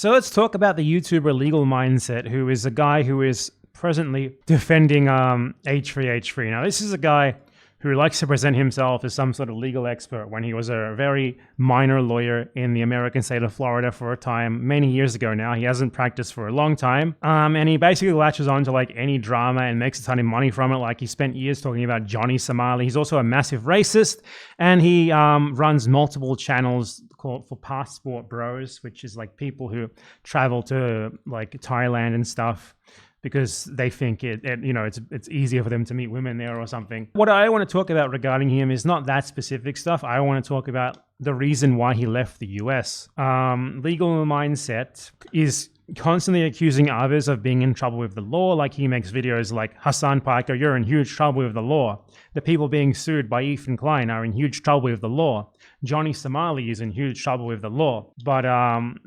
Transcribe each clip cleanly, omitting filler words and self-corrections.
So let's talk about the YouTuber Legal Mindset, who is a guy who is presently defending H3H3. Now, this is a guy who likes to present himself as some sort of legal expert when he was a very minor lawyer in the American state of Florida for a time, many years ago now. He hasn't practiced for a long time. And he basically latches on to like any drama and makes a ton of money from it. Like he spent years talking about Johnny Somali. He's also a massive racist, and he runs multiple channels called for Passport Bros, which is like people who travel to like Thailand and stuff because they think it's easier for them to meet women there or something. What I want to talk about regarding him is not that specific stuff. I want to talk about the reason why he left the US. Legal Mindset is constantly accusing others of being in trouble with the law. Like he makes videos like, Hassan Piker, you're in huge trouble with the law. The people being sued by Ethan Klein are in huge trouble with the law. Johnny Somali is in huge trouble with the law. But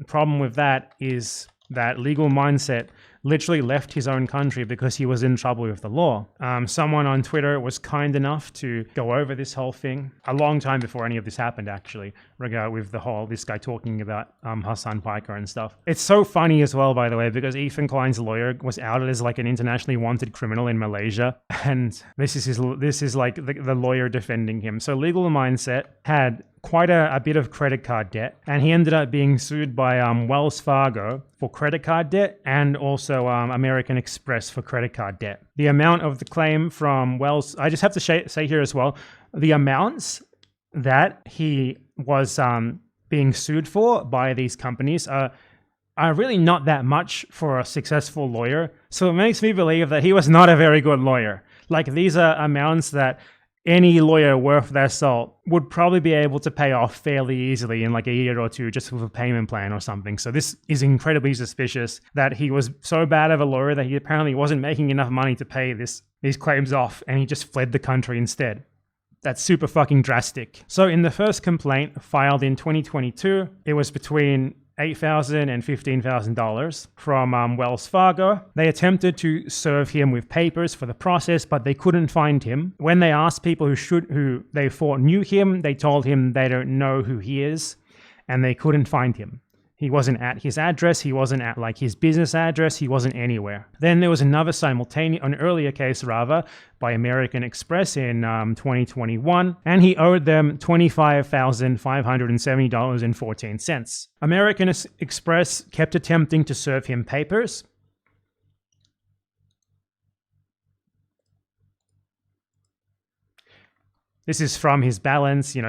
problem with that is that Legal Mindset literally left his own country because he was in trouble with the law. Someone on Twitter was kind enough to go over this whole thing a long time before any of this happened, actually, with this guy talking about Hassan Piker and stuff. It's so funny as well, by the way, because Ethan Klein's lawyer was outed as like an internationally wanted criminal in Malaysia, and this is like the lawyer defending him. So Legal Mindset had quite a bit of credit card debt, and he ended up being sued by Wells Fargo for credit card debt and also American Express for credit card debt. The amount of the claim from Wells, I just have to say here as well, the amounts that he was being sued for by these companies are really not that much for a successful lawyer. So it makes me believe that he was not a very good lawyer. Like these are amounts that any lawyer worth their salt would probably be able to pay off fairly easily in like a year or two just with a payment plan or something. So this is incredibly suspicious that he was so bad of a lawyer that he apparently wasn't making enough money to pay these claims off, and he just fled the country instead. That's super fucking drastic. So in the first complaint filed in 2022, it was between $8,000 and $15,000 from Wells Fargo. They attempted to serve him with papers for the process, but they couldn't find him. When they asked people who they thought knew him, they told him they don't know who he is, and they couldn't find him. He wasn't at his address. He wasn't at like his business address. He wasn't anywhere. Then there was an earlier case by American Express in 2021, and he owed them $25,570.14. American Express kept attempting to serve him papers. This is from his balance. He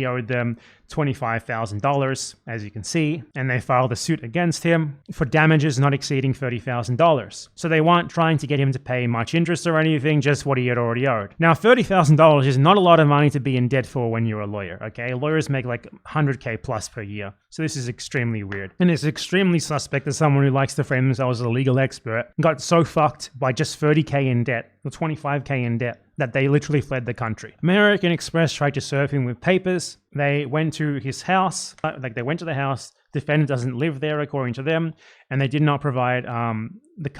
owed them $25,000, as you can see, and they filed a suit against him for damages not exceeding $30,000. So they weren't trying to get him to pay much interest or anything, just what he had already owed. Now, $30,000 is not a lot of money to be in debt for when you're a lawyer, okay? Lawyers make like $100K plus per year. So this is extremely weird. And it's extremely suspect that someone who likes to frame themselves as a legal expert got so fucked by just $30K in debt, or $25K in debt, that they literally fled the country. American Express tried to serve him with papers. They went to his house, they went to the house. Defendant doesn't live there according to them, and they did not provide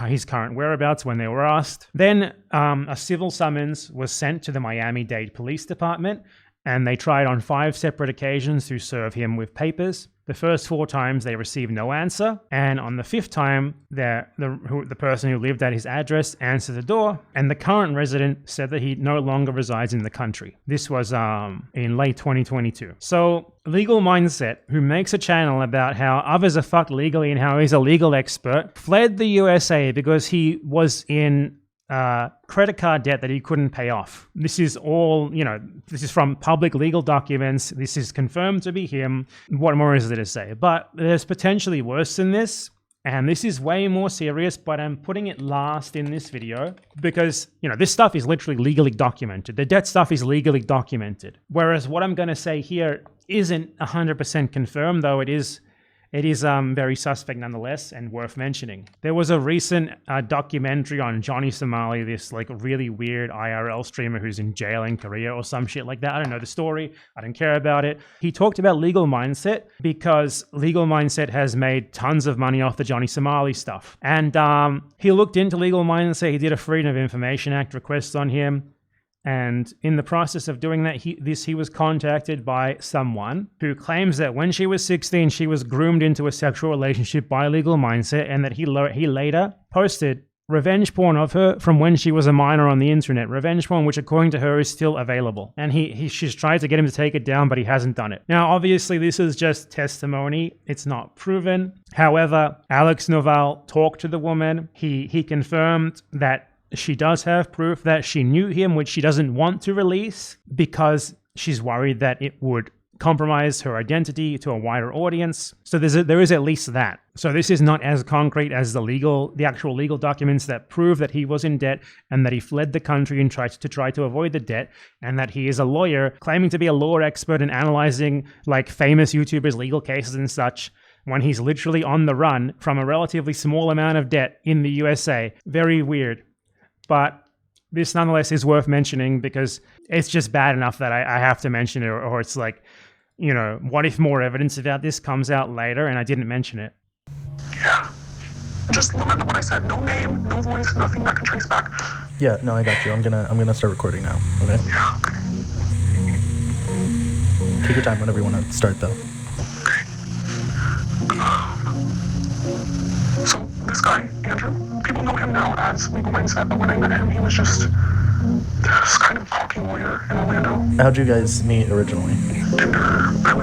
his current whereabouts when they were asked. Then a civil summons was sent to the Miami-Dade Police Department, and they tried on 5 separate occasions to serve him with papers. The first 4 times they received no answer, and on the 5th time, the person who lived at his address answered the door, and the current resident said that he no longer resides in the country. This was in late 2022. So Legal Mindset, who makes a channel about how others are fucked legally and how he's a legal expert, fled the USA because he was in credit card debt that he couldn't pay off. This is all, this is from public legal documents. This is confirmed to be him. What more is there to say? But there's potentially worse than this. And this is way more serious, but I'm putting it last in this video because, this stuff is literally legally documented. The debt stuff is legally documented. Whereas what I'm going to say here isn't 100% confirmed, though it is very suspect nonetheless and worth mentioning. There was a recent documentary on Johnny Somali, this like really weird IRL streamer who's in jail in Korea or some shit like that. I don't know the story. I don't care about it. He talked about Legal Mindset because Legal Mindset has made tons of money off the Johnny Somali stuff. And he looked into Legal Mindset. He did a Freedom of Information Act request on him. And in the process of doing that, he was contacted by someone who claims that when she was 16, she was groomed into a sexual relationship by Legal Mindset, and that he later posted revenge porn of her from when she was a minor on the internet. Revenge porn, which according to her is still available. And she's tried to get him to take it down, but he hasn't done it. Now, obviously, this is just testimony. It's not proven. However, Alex Noval talked to the woman. He confirmed that she does have proof that she knew him, which she doesn't want to release because she's worried that it would compromise her identity to a wider audience. So there is at least that. So this is not as concrete as the actual legal documents that prove that he was in debt and that he fled the country and tried to avoid the debt, and that he is a lawyer claiming to be a law expert and analyzing like famous YouTubers' legal cases and such, when he's literally on the run from a relatively small amount of debt in the USA. Very weird. But this nonetheless is worth mentioning because it's just bad enough that I have to mention it, or it's like, you know, what if more evidence about this comes out later and I didn't mention it? Yeah. Just remember what I said. No name, no voice, nothing that can trace back. Yeah, no, I got you. I'm gonna start recording now, okay? Yeah, okay. Take your time whenever you want to start, though. So, this guy, Andrew, people know him now as Legal Mindset, but when I met him, he was just this kind of cocky lawyer in Orlando. How'd you guys meet originally? Tinder. I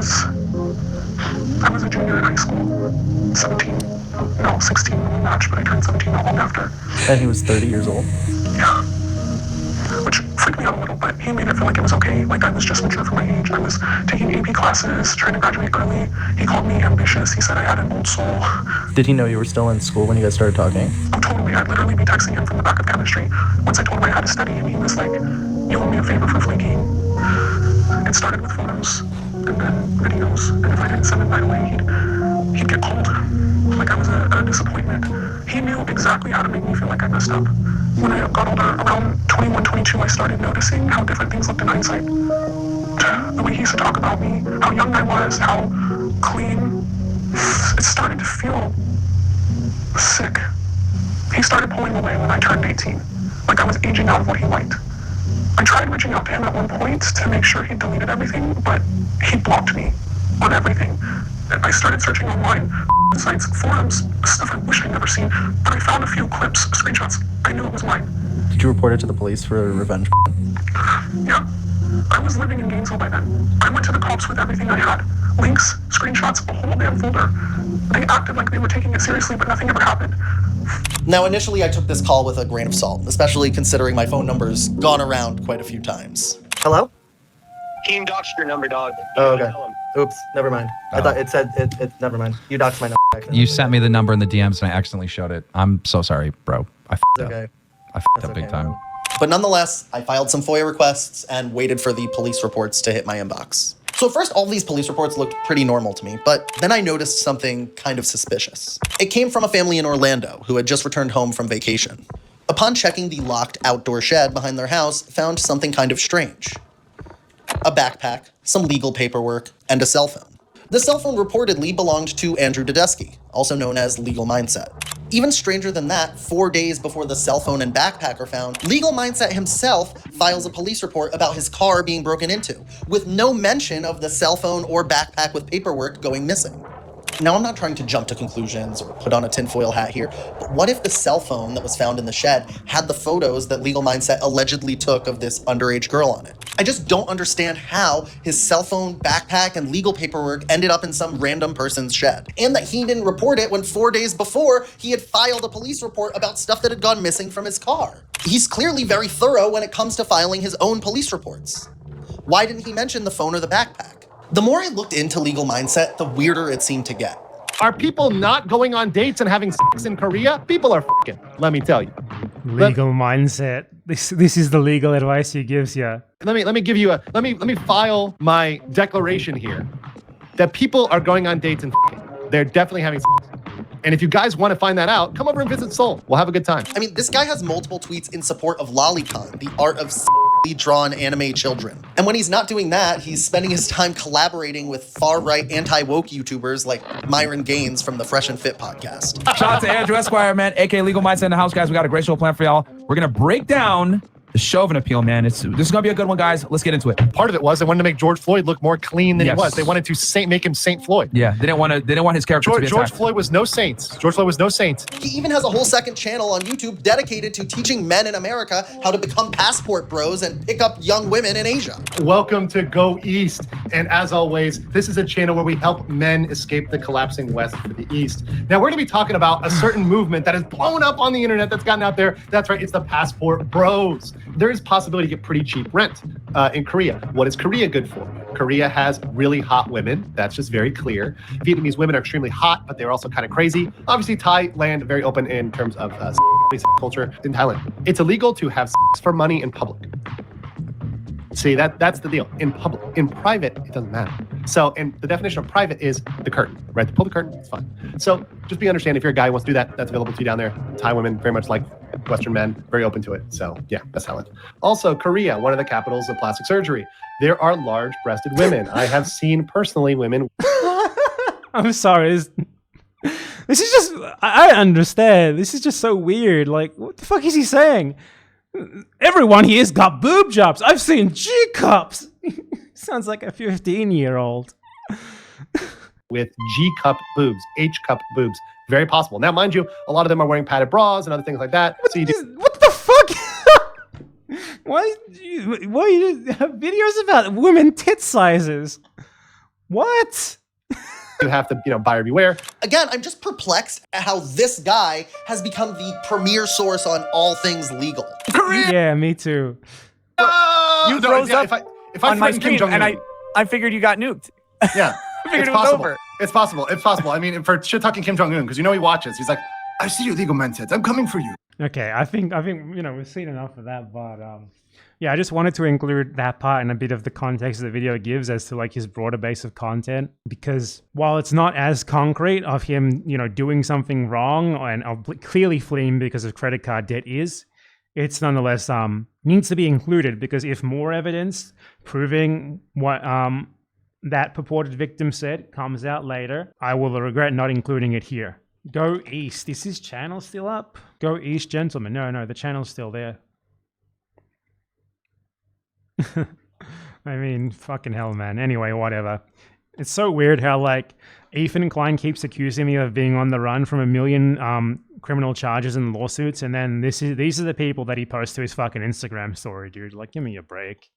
was a junior in high school. 16 when we matched, but I turned 17 not long after. And he was 30 years old? Yeah. Which freaked me out a little, but he made it feel like it was okay. Like I was just mature for my age. I was taking AP classes, trying to graduate early. He called me ambitious. He said I had an old soul. Did he know you were still in school when you guys started talking? Oh, totally. I'd literally be texting him from the back of chemistry. Once I told him I had to study, and he was like, you owe me a favor for flaking. It started with photos, and then videos, and if I didn't send them right away, he'd get cold. Like I was a disappointment. He knew exactly how to make me feel like I messed up. When I got older, around 21, 22, I started noticing how different things looked in hindsight. The way he used to talk about me, how young I was, how clean. It started to feel sick. He started pulling away when I turned 18, like I was aging out of what he liked. I tried reaching out to him at one point to make sure he deleted everything, but he blocked me on everything. I started searching online, sites, forums, stuff I wish I'd never seen, but I found a few clips, screenshots. I knew it was mine. Did you report it to the police for revenge? Yeah. I was living in Gainesville by then. I went to the cops with everything I had. Links, screenshots, a whole damn folder. They acted like they were taking it seriously, but nothing ever happened. Now, initially, I took this call with a grain of salt, especially considering my phone number's gone around quite a few times. Hello? He doxed your number, dog. Oh, okay. Oops, never mind. I thought it said, never mind. You doxed my number. You sent me the number in the DMs and I accidentally showed it. I'm so sorry, bro. I f***ed up. Okay. I f***ed up big time. Man. But nonetheless, I filed some FOIA requests and waited for the police reports to hit my inbox. So at first, all these police reports looked pretty normal to me, but then I noticed something kind of suspicious. It came from a family in Orlando who had just returned home from vacation. Upon checking the locked outdoor shed behind their house, found something kind of strange. A backpack, some legal paperwork, and a cell phone. The cell phone reportedly belonged to Andrew Dudesky, also known as Legal Mindset. Even stranger than that, 4 days before the cell phone and backpack are found, Legal Mindset himself files a police report about his car being broken into, with no mention of the cell phone or backpack with paperwork going missing. Now, I'm not trying to jump to conclusions or put on a tinfoil hat here, but what if the cell phone that was found in the shed had the photos that Legal Mindset allegedly took of this underage girl on it? I just don't understand how his cell phone, backpack, and legal paperwork ended up in some random person's shed. And that he didn't report it when 4 days before he had filed a police report about stuff that had gone missing from his car. He's clearly very thorough when it comes to filing his own police reports. Why didn't he mention the phone or the backpack? The more I looked into Legal Mindset, the weirder it seemed to get. Are people not going on dates and having sex in Korea? People are f***ing, let me tell you. Legal Mindset. This is the legal advice he gives you. Let me give you let me file my declaration here that people are going on dates and f***ing. They're definitely having sex. And if you guys want to find that out, come over and visit Seoul. We'll have a good time. I mean, this guy has multiple tweets in support of Lolicon, the art of drawn anime children. And when he's not doing that, he's spending his time collaborating with far-right anti-woke YouTubers like Myron Gaines from the Fresh and Fit podcast. Shout out to Andrew Esquire, man, aka Legal Mindset in the house, guys. We got a great show planned for y'all. We're gonna break down The show of an appeal, man. This is gonna be a good one, guys. Let's get into it. Part of it was they wanted to make George Floyd look more clean than Yes. he was. They wanted to make him Saint Floyd. Yeah, they didn't want his character to be George attacked. Floyd was no saint. George Floyd was no saint. He even has a whole second channel on YouTube dedicated to teaching men in America how to become passport bros and pick up young women in Asia. Welcome to Go East. And as always, this is a channel where we help men escape the collapsing West for the East. Now, we're going to be talking about a certain movement that has blown up on the internet, that's gotten out there. That's right, it's the passport bros. There is possibility to get pretty cheap rent in Korea. What is Korea good for? Korea has really hot women. That's just very clear. Vietnamese women are extremely hot, but they're also kind of crazy. Obviously, Thailand, very open in terms of culture. In Thailand, it's illegal to have sex for money in public. See, that's the deal. In public. In private, it doesn't matter. So, and the definition of private is the curtain, right? To pull the curtain, it's fine. So just be understand if you're a guy who wants to do that, that's available to you down there. Thai women, very much like Western men, very open to it. So yeah, that's Thailand. Also, Korea, one of the capitals of plastic surgery. There are large-breasted women. I have seen personally women. I'm sorry. This is just, I understand. This is just so weird. Like, what the fuck is he saying? Everyone here's got boob jobs. I've seen G-cups. Sounds like a 15-year-old. With G-cup boobs, H-cup boobs. Very possible. Now, mind you, a lot of them are wearing padded bras and other things like that. So you do. What the fuck? Why you have videos about women tit sizes? What? You have to, buyer beware. Again, I'm just perplexed at how this guy has become the premier source on all things legal. Yeah, me too. You froze up if I on my threaten screen, Kim Jong-un, and I figured you got nuked. Yeah, I figured it's it was possible. over. It's possible. It's possible. I mean, for shit talking Kim Jong-un, because he watches. He's like, I see your legal mindsets. I'm coming for you. Okay, I think we've seen enough of that, but yeah, I just wanted to include that part and a bit of the context the video gives as to his broader base of content, because while it's not as concrete of him, doing something wrong and clearly fleeing because of credit card debt it's nonetheless needs to be included, because if more evidence proving what that purported victim said comes out later, I will regret not including it here. Go East. Is his channel still up? Go East, gentlemen. No, the channel's still there. I mean, fucking hell, man. Anyway, whatever. It's so weird how, Ethan Klein keeps accusing me of being on the run from a million criminal charges and lawsuits, and then these are the people that he posts to his fucking Instagram story, dude. Give me a break.